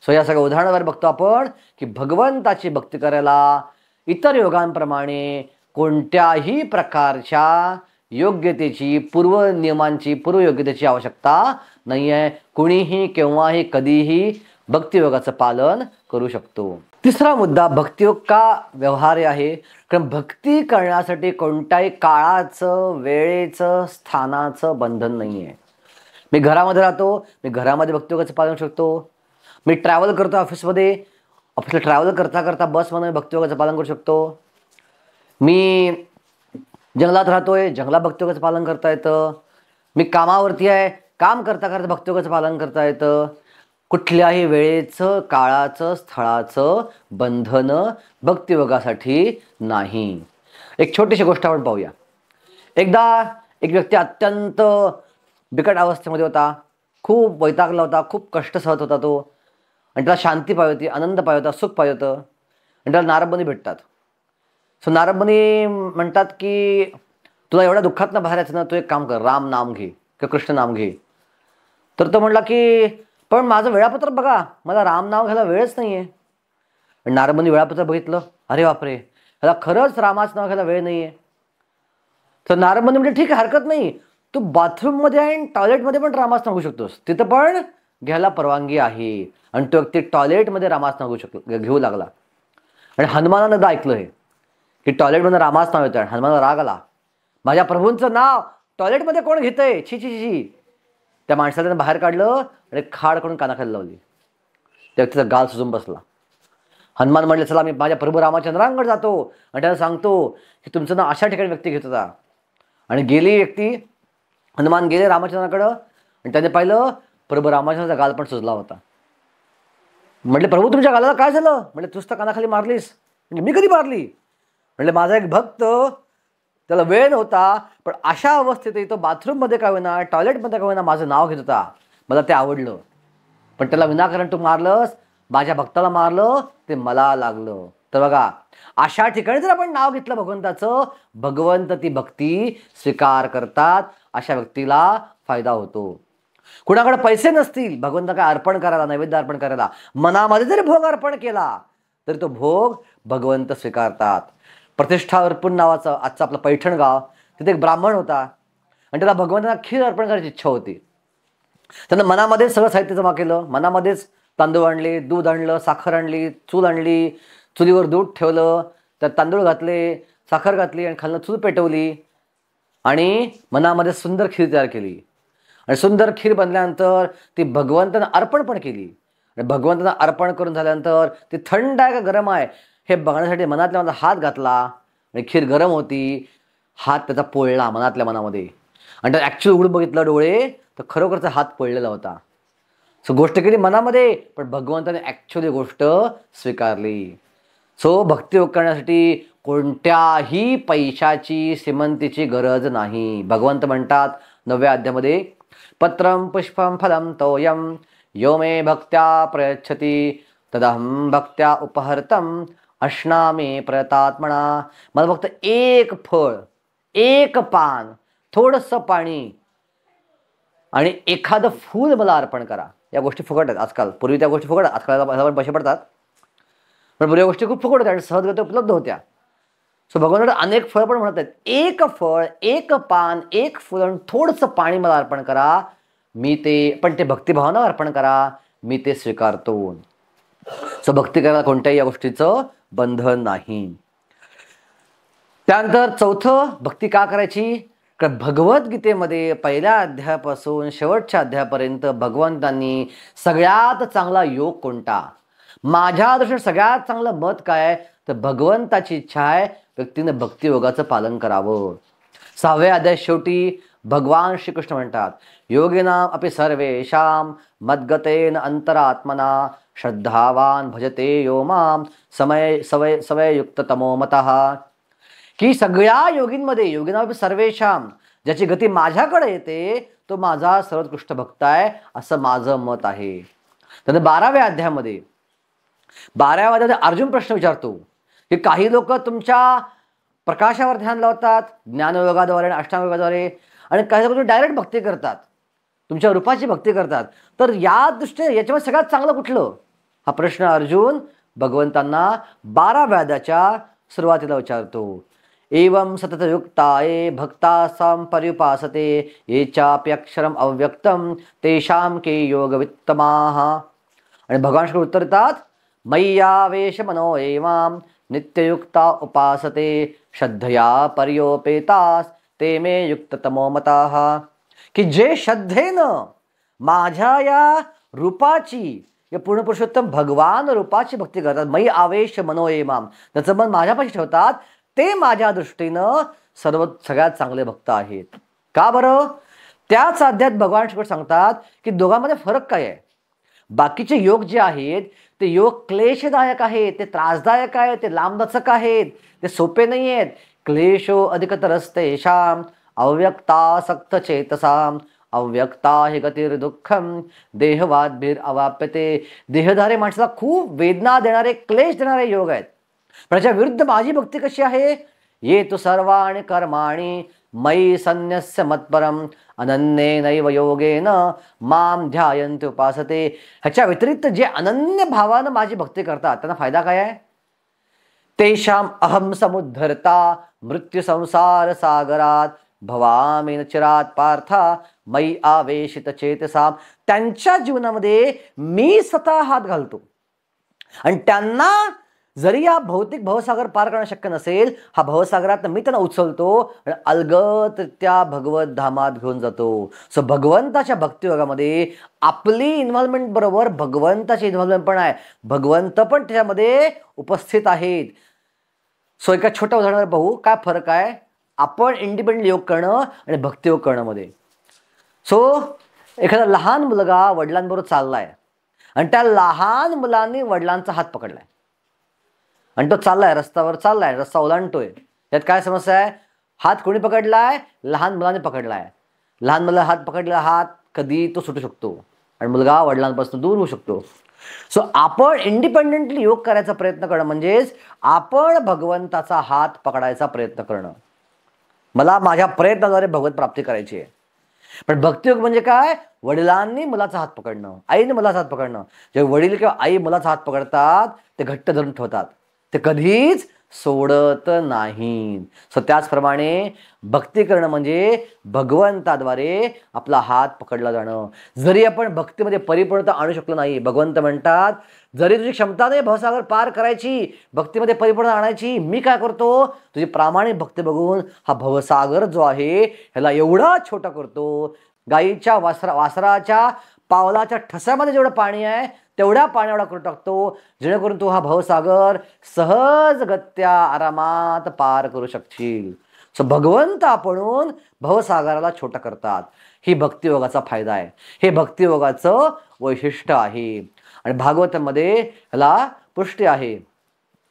सो या सगळ्या उदाहरणाद्वारे बघतो आपण की भगवंताची भक्ती करायला इतर योगांप्रमाणे कोणत्याही प्रकारच्या योग्यतेची, पूर्व नियमांची, पूर्व योग्यतेची आवश्यकता नाही आहे. कुणीही केव्हाही कधीही भक्तियोगाचं पालन करू शकतो. तिसरा मुद्दा, भक्तियोग का व्यवहार्य आहे? कारण भक्ती करण्यासाठी कोणत्याही काळाचं, वेळेचं, स्थानाचं बंधन नाही आहे. मी घरामध्ये राहतो, मी घरामध्ये भक्तियोगाचं पालन करू शकतो. मी ट्रॅव्हल करतो ऑफिसमध्ये, ऑफिसला ट्रॅव्हल करता करता बसमध्ये भक्तियोगाचं पालन करू शकतो. मी जंगलात राहतोय, जंगलात भक्तियोगाचं पालन करता येतं. मी कामावरती आहे, काम करता करता भक्तियोगाचं पालन करता येतं. कुठल्याही वेळेचं, काळाचं, स्थळाचं बंधन भक्तियोगासाठी नाही. एक छोटीशी गोष्ट आपण पाहूया. एकदा एक व्यक्ती अत्यंत बिकट अवस्थेमध्ये होता, खूप वैतागला होता, खूप कष्ट सहत होता तो. आणि त्याला शांती पाहिजे होती, आनंद पाहिजे होता, सुख पाहिजे होतं. आणि त्याला नारद मुनी भेटतात. सो नारद मुनी म्हणतात की तुला एवढ्या दुःखातनं बाहेर यायचं ना, तू एक काम कर, राम नाम घे किंवा कृष्ण नाम घे. तर तो म्हणला की पण माझं वेळापत्र बघा, मला राम नाव घ्यायला वेळच नाही आहे. नारद मुनी वेळापत्र बघितलं, अरे बापरे, ह्याला खरंच रामाचं नाव घ्यायला वेळ नाही आहे. तर नारद मुनी म्हणजे ठीक आहे, हरकत नाही, तू बाथरूममध्ये आणि टॉयलेटमध्ये पण रामाचं नाव घेऊ शकतोस, तिथं पण घ्यायला परवानगी आहे. आणि तो व्यक्ती टॉयलेटमध्ये रामाचं नाव घेऊ लागला. आणि हनुमानानं ऐकलं हे की टॉयलेटमध्ये रामाचं नाव येतं. आणि हनुमानाला राग आला, माझ्या प्रभूंचं नाव टॉयलेटमध्ये कोण घेतंय, छी छी छी. त्या माणसाला त्यानं बाहेर काढलं आणि खाड करून कानाखाली लावली. त्या व्यक्तीचा गाल सुजून बसला. हनुमान म्हणले, चला मी माझ्या प्रभू रामचंद्रांकडे जातो आणि त्याला सांगतो की तुमचं नाव अशा ठिकाणी व्यक्ती घेत होता. आणि गेली व्यक्ती, हनुमान गेले रामचंद्राकडं आणि त्याने पाहिलं प्रभू रामाचा गाल पण सुजला होता. म्हटले प्रभू तुमच्या गालाला काय झालं? म्हटले तूच तर कानाखाली मारलीस. म्हणजे मी कधी मारली? म्हटले माझा एक भक्त, त्याला वेळ नव्हता, पण अशा अवस्थेत तो बाथरूममध्ये काय होईना, टॉयलेटमध्ये काय होईना माझं नाव घेत होता. मला ते आवडलं, पण त्याला विनाकारण तू मारलंस, माझ्या भक्ताला मारलं, ते मला लागलं. तर बघा, अशा ठिकाणी जर आपण नाव घेतलं भगवंताचं, भगवंत ती भक्ती स्वीकार करतात. अशा व्यक्तीला फायदा होतो. कुणाकडे पैसे नसतील भगवंत काय अर्पण करायला, नैवेद्य अर्पण करायला, मनामध्ये जरी भोग अर्पण केला तरी तो भोग भगवंत स्वीकारतात. प्रतिष्ठा अर्पण नावाचं आजचं आपलं पैठण गाव, तिथे एक ब्राह्मण होता आणि त्याला भगवंतांना खीर अर्पण करायची इच्छा होती. त्यानं मनामध्ये सगळं साहित्य जमा केलं. मनामध्येच तांदूळ आणले, दूध आणलं, साखर आणली, चूल आणली, चुलीवर दूध ठेवलं, त्यात तांदूळ घातले, साखर घातली आणि खालनं चूल पेटवली आणि मनामध्ये सुंदर खीर तयार केली. आणि सुंदर खीर बनल्यानंतर ती भगवंतांना अर्पण पण केली. आणि भगवंतांना अर्पण करून झाल्यानंतर ती थंड आहे का गरम आहे हे बघण्यासाठी मनातल्या मनात हात घातला आणि खीर गरम होती. हात त्याचा पोळला मनातल्या मनामध्ये आणि त्यात ॲक्च्युअल उघडून बघितलं डोळे तर खरोखरचा हात पोळलेला होता. सो गोष्ट केली मनामध्ये, पण भगवंताने ॲक्च्युअली गोष्ट स्वीकारली. सो भक्तियोग करण्यासाठी कोणत्याही पैशाची, श्रीमंतीची गरज नाही. भगवंत म्हणतात 9व्या अध्यायामध्ये, पत्रम पुष्पम फलम तोयम यो मे भक्त्या प्रयच्छति तदहम भक्त्या उपहर्तम अश्नामी प्रयतात्मना. मला फक्त एक फळ, एक पान, थोडंसं पाणी आणि एखादं फूल मला अर्पण करा. या गोष्टी फुकट आहेत आजकाल. पूर्वी त्या गोष्टी फुकट, आजकाल पैसे पडतात, पण पूर्वी गोष्टी खूप फुकट होत्या आणि सहजगत्या उपलब्ध होत्या. सो भगवान अनेक फळ पण म्हणत आहेत, एक फळ, एक पान, एक फुल आणि थोडंसं पाणी मला अर्पण करा, मी ते, पण ते भक्तिभावानं अर्पण करा, मी ते स्वीकारतो. सो भक्ती करायला कोणत्याही या गोष्टीचं बंधन नाही. त्यानंतर चौथं, भक्ती का करायची? कारण भगवद्गीतेमध्ये पहिल्या अध्यायापासून शेवटच्या अध्यायापर्यंत भगवंतांनी सगळ्यात चांगला योग कोणता, माझ्या दृष्टीने सगळ्यात चांगलं मत काय आहे, तर भगवंताची इच्छा आहे व्यक्तीनं भक्तियोगाचं पालन करावं. 6व्या अध्याय शेवटी भगवान श्रीकृष्ण म्हणतात, योगिनाम अपि सर्वेषां मद्गतेन अंतरात्मना श्रद्धावान भजते यो माम सवयुक्त तमो मतः. की सगळ्या योगींमध्ये, योगिनाम अपि सर्वेषां, ज्याची गती माझ्याकडे येते तो माझा सर्वोत्कृष्ट भक्त आहे, असं माझं मत आहे. तर 12व्या अध्यायामध्ये अर्जुन प्रश्न विचारतो की काही लोक तुमच्या प्रकाशावर ध्यान लावतात ज्ञानयोगाद्वारे आणि अष्टांगयोगाद्वारे, आणि काही लोक डायरेक्ट भक्ती करतात, तुमच्या रूपाची भक्ती करतात, तर या दृष्टीने याच्यामध्ये सगळ्यात चांगलं कुठलं, हा प्रश्न अर्जुन भगवंतांना 12व्या अध्यायाच्या सुरुवातीला विचारतो. एवं सततयुक्ताये भक्तासां पर्युपासते ये चाप्यक्षरम अव्यक्तम तेषां के योगवित्तमाः. आणि भगवान श्री उत्तर देतात, मय्यावेश मनो एवां नित्ययुक्ता उपासते श्रद्धया पर्योपेतास ते मे युक्ततमो मताः. की जे श्रद्धेनं माझ्या या रूपाची, या पूर्ण पुरुषोत्तम भगवान रूपाची भक्ती करतात, मयी आवेश मनो एवाम, त्याचं मन माझ्यापाशी ठेवतात, ते माझ्या दृष्टीनं सगळ्यात चांगले भक्त आहेत. का बरं? त्याच अध्यायात भगवान श्रीकृष्ण सांगतात की दोघांमध्ये फरक काय आहे. बाकीचे योग जे आहेत ते योग क्लेशदायक आहेत, ते त्रासदायक आहेत, ते लांबलचक आहेत, ते सोपे नाही आहेत. क्लेशो अधिकतरस्तेषां अव्यक्तासक्त चेतसां अव्यक्ता हि गतिर्दुःखम देहवाद्भिर अवाप्यते. देहधारी माणसाला खूप वेदना देणारे, क्लेश देणारे योग आहेत. पण याच्या विरुद्ध माझी भक्ती कशी आहे, ये तु सर्वाणि कर्माणि मयि संन्यस्य मत्परम अनन्येनैव योगेन माम ध्यायन्ति उपासते. ह्याच्या व्यतिरिक्त जे अनन्य भावानं माझी भक्ती करतात त्यांना फायदा काय आहे? तेषाम अहम समुद्धरता मृत्यू संसार सागरात भवामी न चिरात पार्था मयि आवेशित चेतसा. त्यांच्या जीवनामध्ये मी स्वतः हात घालतो आणि त्यांना जरी या भौतिक भवसागर पार करणं शक्य नसेल, हा भवसागरात मी त्यांना उचलतो आणि अलगद त्या भगवत धामात घेऊन जातो. सो भगवंताच्या भक्तियोगामध्ये आपली इन्व्हॉल्वमेंट बरोबर भगवंताची इन्व्हॉल्वमेंट पण आहे, भगवंत पण त्याच्यामध्ये उपस्थित आहेत. सो एका छोट्या उदाहरणावर पाहू काय फरक आहे आपण इंडिपेंडेंट योग करणं आणि भक्तियोग करणं मध्ये. सो एखादा लहान मुलगा वडिलांबरोबर चाललाय आणि त्या लहान मुलांनी वडिलांचा हात पकडलाय आणि तो चाललाय, रस्त्यावर चाललाय, रस्ता ओलांडतोय. यात काय समस्या आहे? हात कोणी पकडलाय? लहान मुलाने पकडलाय. लहान मुलाला हात पकडलेला हात कधी तो सुटू शकतो आणि मुलगा वडिलांपासून दूर होऊ शकतो. सो आपण इंडिपेंडेंटली योग करायचा प्रयत्न करणं म्हणजेच आपण भगवंताचा हात पकडायचा प्रयत्न करणं. मला माझ्या प्रयत्नाद्वारे भगवत प्राप्ती करायची आहे. पण भक्तियोग म्हणजे काय? वडिलांनी मुलाचा हात पकडणं, आईने मुलाचा हात पकडणं. जेव्हा वडील किंवा आई मुलाचा हात पकडतात ते घट्ट धरून ठेवतात, ते कधीच सोडत नाही. सो त्याचप्रमाणे भक्ती करणं म्हणजे भगवंताद्वारे आपला हात पकडला जाणं. जरी आपण भक्तीमध्ये परिपूर्णता आणू शकलो नाही, भगवंत म्हणतात जरी तुझी क्षमता नाही भवसागर पार करायची, भक्तीमध्ये परिपूर्णता आणायची, मी काय करतो? तुझी प्रामाणिक भक्ती बघून हा भवसागर जो आहे ह्याला एवढा छोटा करतो. गाईच्या वासराच्या पावलाच्या ठस्यामध्ये जेवढं पाणी आहे तेवढ्या पाण्याला करून टाकतो, जेणेकरून तू हा भवसागर सहजगत्या आरामात पार करू शकशील. सो भगवंत आपण भवसागराला छोटा करतात. ही भक्तियोगाचा फायदा आहे, हे भक्तियोगाचं वैशिष्ट्य आहे. आणि भागवतामध्ये ह्याला पुष्टी आहे.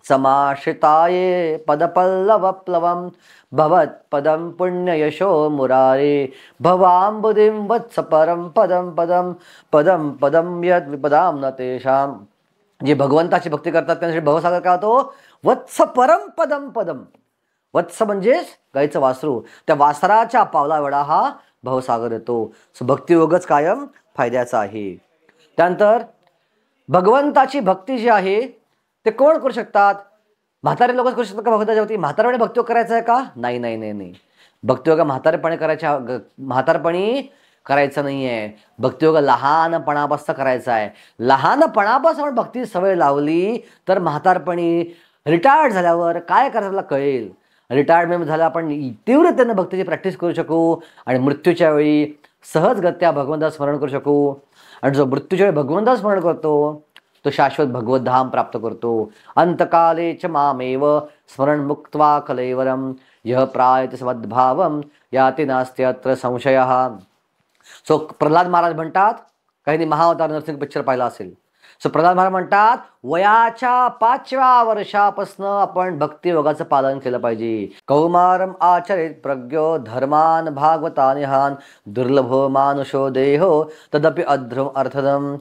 समाश्रिताये पदपल्लवप्लवम भवत पदम पुण्य यशो मुरारे भवांबुधिं वत्स परम पदम पदम पदम पदम यद विपदाम न तेषाम. जे भगवंताची भक्ती करतात त्यांच्यासाठी भवसागर काय होतो? वत्स परम पदम पदम. वत्स म्हणजेच गाईचं वासरू, त्या वासराच्या पावला एवढा हा भवसागर येतो. सो भक्तियोगच कायम फायद्याचा आहे. त्यानंतर भगवंताची भक्ती जी आहे ते कोण करू शकतात? म्हातारे लोकच करू शकतात का भगवंताच्या भक्ती? म्हातारपणी भक्तियोग करायचा आहे का? नाही नाही नाही नाही. भक्तियोग म्हातारपणी करायचं नाही आहे. भक्तियोग लहानपणापासून करायचा आहे. लहानपणापासून भक्ती सवय लावली तर म्हातारपणी रिटायर्ड झाल्यावर काय करायला कळेल. रिटायरमेंट झालं आपण तीव्रतेनं भक्तीची प्रॅक्टिस करू शकू आणि मृत्यूच्या वेळी सहजगत्या भगवंताचं स्मरण करू शकू. आणि जो मृत्यूच्या वेळी भगवंताचं स्मरण करतो तो शाश्वत भगवत धाम प्राप्त करतो. अंतकाले च मामेव स्मरण मुक्त्वा कलैवरम यह प्रायत समद्भावम याति नास्ति अत्र संशयः. सो प्रल्हाद महाराज म्हणतात, काही महाअवतार नरसिंह पिक्चर पाहिला असेल. सो प्रल्हाद महाराज म्हणतात वयाच्या 5व्या वर्षापासून आपण भक्तियोगाचं पालन केलं पाहिजे. कौमारम आचरित प्रज्ञो धर्मान भागवतानिहान दुर्लभो मानुषो देहो तदपि अध्रुम अर्थदम.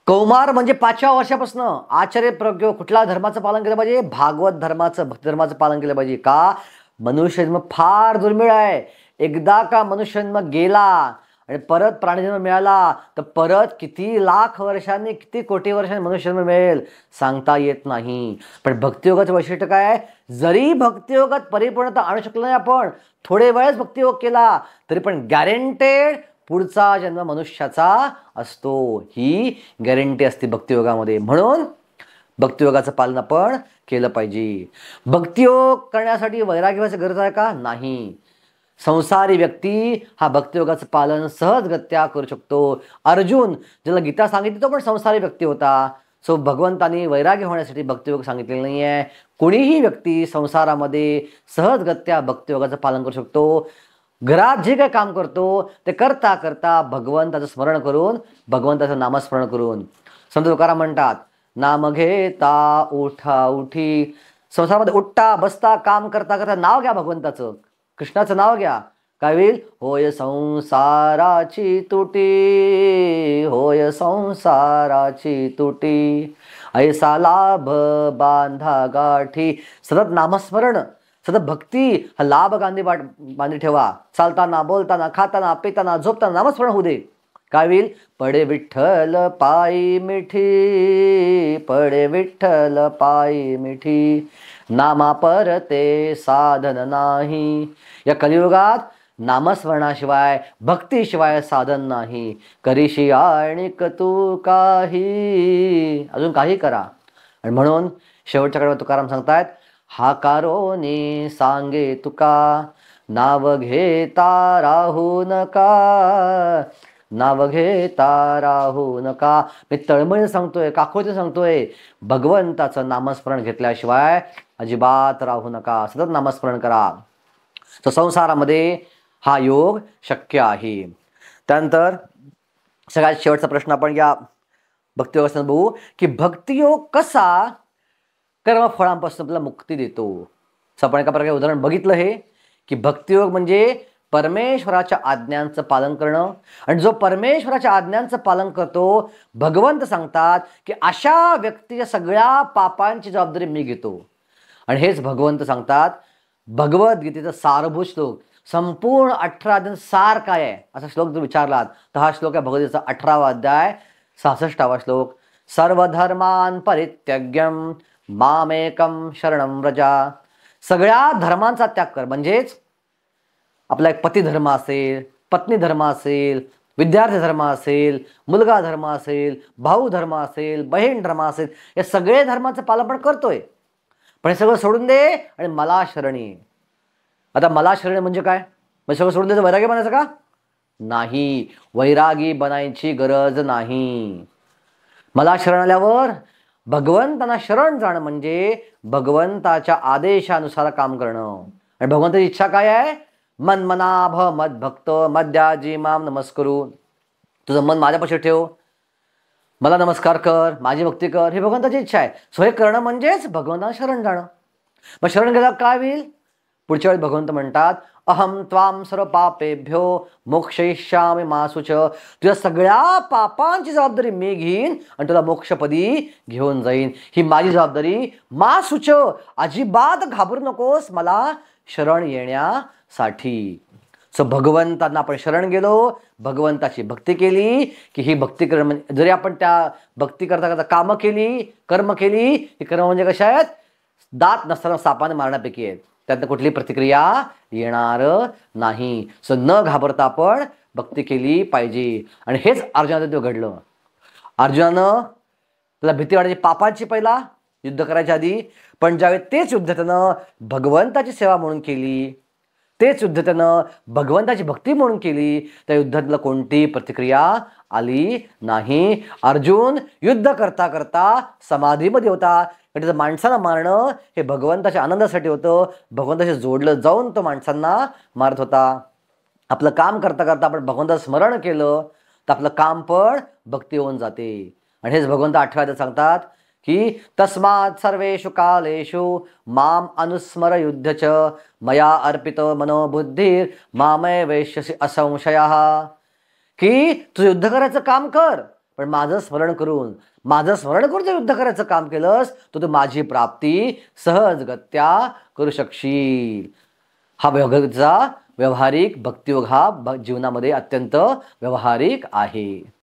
कौमार म्हणजे 5व्या वर्षापासून आचार्य प्रज्ञो कुठल्या धर्माचं पालन केलं पाहिजे? भागवत धर्माचं, भक्ती धर्माचं पालन केलं पाहिजे. का? मनुष्यजन्म फार दुर्मिळ आहे. एकदा का मनुष्यजन्म गेला आणि परत प्राणीजन्म मिळाला तर परत किती लाख वर्षांनी, किती कोटी वर्षांनी मनुष्यजन्म मिळेल सांगता येत नाही. पण भक्तियोगाचं वैशिष्ट्य काय आहे? जरी भक्तियोगात परिपूर्णता आणू शकलो नाही आपण, थोडे वेळच भक्तियोग केला तरी पण गॅरेंटेड पुढचा जन्म मनुष्याचा असतो. ही गॅरंटी असते भक्तियोगामध्ये. म्हणून भक्तियोगाचं पालन आपण केलं पाहिजे. भक्तियोग करण्यासाठी वैराग्य व्हायची गरज आहे का? नाही. संसारी व्यक्ती हा भक्तियोगाचं पालन सहजगत्या करू शकतो. अर्जुन ज्याला गीता सांगितली तो पण संसारी व्यक्ती होता. सो भगवंतांनी वैराग्य होण्यासाठी भक्तियोग सांगितलेलं नाही आहे. कोणीही व्यक्ती संसारामध्ये सहजगत्या भक्तियोगाचं पालन करू शकतो. घरात जे काही काम करतो ते करता करता भगवंताचं स्मरण करून, भगवंताचं नामस्मरण करून. संत तुकाराम म्हणतात नाम घेता उठा उठी. संसारामध्ये उठता बसता काम करता करता नाव घ्या भगवंताचं, कृष्णाचं नाव घ्या. काय होईल? होय संसाराची तुटी, होय संसाराची तुटी, ऐसा लाभ बांधा गाठी. सतत नामस्मरण, सतत भक्ती हा लाभ गांधी बांधी ठेवा. चालताना, बोलताना, खाताना, पिताना, झोपताना नामस्मरण होऊ दे. काय होईल? पडे विठ्ठल पायी मिठी, पडे विठ्ठल पायी मिठी, नामा परते साधन नाही. या कलियुगात नामस्मरणाशिवाय, भक्तीशिवाय साधन नाही. करीशी आणिक तू काही, अजून काही करा. आणि म्हणून शेवटच्या कडे तुकाराम सांगतायत हाकारोनी सांगे तुका, नाव घेता राहू नका, नाव घेता राहू नका. मी तळमळीने सांगतोय, काकोतीने सांगतोय, भगवंताचं नामस्मरण घेतल्याशिवाय अजिबात राहू नका. सतत नामस्मरण करा. तर संसारामध्ये हा योग शक्य आहे. त्यानंतर सगळ्यात शेवटचा प्रश्न आपण या भक्तियोगासन बघू की भक्तियोग कसा कर्मफळांपासून आपल्याला मुक्ती देतो. आपण एका प्रकारे उदाहरण बघितलं हे की भक्तियोग म्हणजे परमेश्वराच्या आज्ञांचं पालन करणं, आणि जो परमेश्वराच्या आज्ञांचं पालन करतो, भगवंत सांगतात की अशा व्यक्तीच्या सगळ्या पापांची जबाबदारी मी घेतो. आणि हेच भगवंत सांगतात भगवद्गीतेचा सारभूत श्लोक, संपूर्ण 18 अध्याय सार काय आहे असा श्लोक जर विचारलात तर हा श्लोक आहे भगवद्गीतेचा 18वा अध्याय 66वा श्लोक. सर्वधर्मान परित्यज्यम मामेकम शरणम व्रजा. सगळ्या धर्मांचा त्याग कर, म्हणजेच आपला एक पती धर्म असेल, पत्नी धर्म असेल, विद्यार्थी धर्म असेल, मुलगा धर्म असेल, भाऊ धर्म असेल, बहीण धर्म असेल, या सगळे धर्माचं पालन आपण करतोय. पण हे सगळं सोडून दे आणि मला शरण ये. आता मला शरण म्हणजे काय? म्हणजे सगळं सोडून द्यायचं वैरागी बनायचं का? नाही, वैरागी बनायची गरज नाही. मला शरण आल्यावर भगवंतांना शरण जाणं म्हणजे भगवंताच्या आदेशानुसार काम करणं. आणि भगवंताची इच्छा काय आहे? मन्मनाभ मद भक्त मद्याजी माम नमस्करू. तुझं मन माझ्यापाशी ठेव, मला नमस्कार कर, माझी भक्ती कर, ही भगवंताची इच्छा आहे. सो हे करणं म्हणजेच भगवंतांना शरण जाणं. मग शरण गेल्यावर काय होईल? पुढच्या वेळी भगवंत म्हणतात अहम त्वाम सर्व पापेभ्यो मोक्षयिष्यामि मा शुच. तुझ्या सगळ्या पापांची जबाबदारी मी घेईन आणि तुला मोक्षपदी घेऊन जाईन. ही माझी जबाबदारी. मा शुच, अजिबात घाबरू नकोस मला शरण येण्यासाठी. सो भगवंतांना आपण शरण गेलो, भगवंताची भक्ती केली की ही भक्ती करणं म्हणजे, जरी आपण त्या भक्ती करता करता कामं केली, कर्म केली, ही कर्म म्हणजे कशा आहेत? दात नसताना सापाने मारण्यापैकी आहेत. त्यातनं कुठली प्रतिक्रिया येणार नाही. सो न घाबरता आपण भक्ती केली पाहिजे. आणि हेच अर्जुनाचं घडलं. अर्जुनानं त्याला भीती वाटायची पापाची पहिला युद्ध करायच्या आधी, पण ज्यावेळी तेच युद्ध त्यानं भगवंताची सेवा म्हणून केली, तेच युद्ध त्यानं भगवंताची भक्ती म्हणून केली, त्या युद्धातलं कोणती प्रतिक्रिया आली नाही. अर्जुन युद्ध करता करता समाधीमध्ये होता. त्याचं माणसांना मारणं हे भगवंताच्या आनंदासाठी होतं. भगवंताशी जोडलं जाऊन तो माणसांना मारत होता. आपलं काम करता करता आपण भगवंताचं स्मरण केलं तर आपलं काम पण भक्ती होऊन जाते. आणि हेच भगवंत 8व्या अध्यायात सांगतात की तस्मात् सर्वेषु कालेषु माम अनुस्मर युद्धच मया अर्पित मनोबुद्धिर मामय वैश्यसी असंशयः. की तुझं युद्ध करायचं काम कर, पण माझं स्मरण करून जर युद्ध करायचं काम केलंस तर तू माझी प्राप्ती सहजगत्या करू शकशील. हा भगवंताचा व्यावहारिक भक्तियोग हा जीवनामध्ये अत्यंत व्यावहारिक आहे.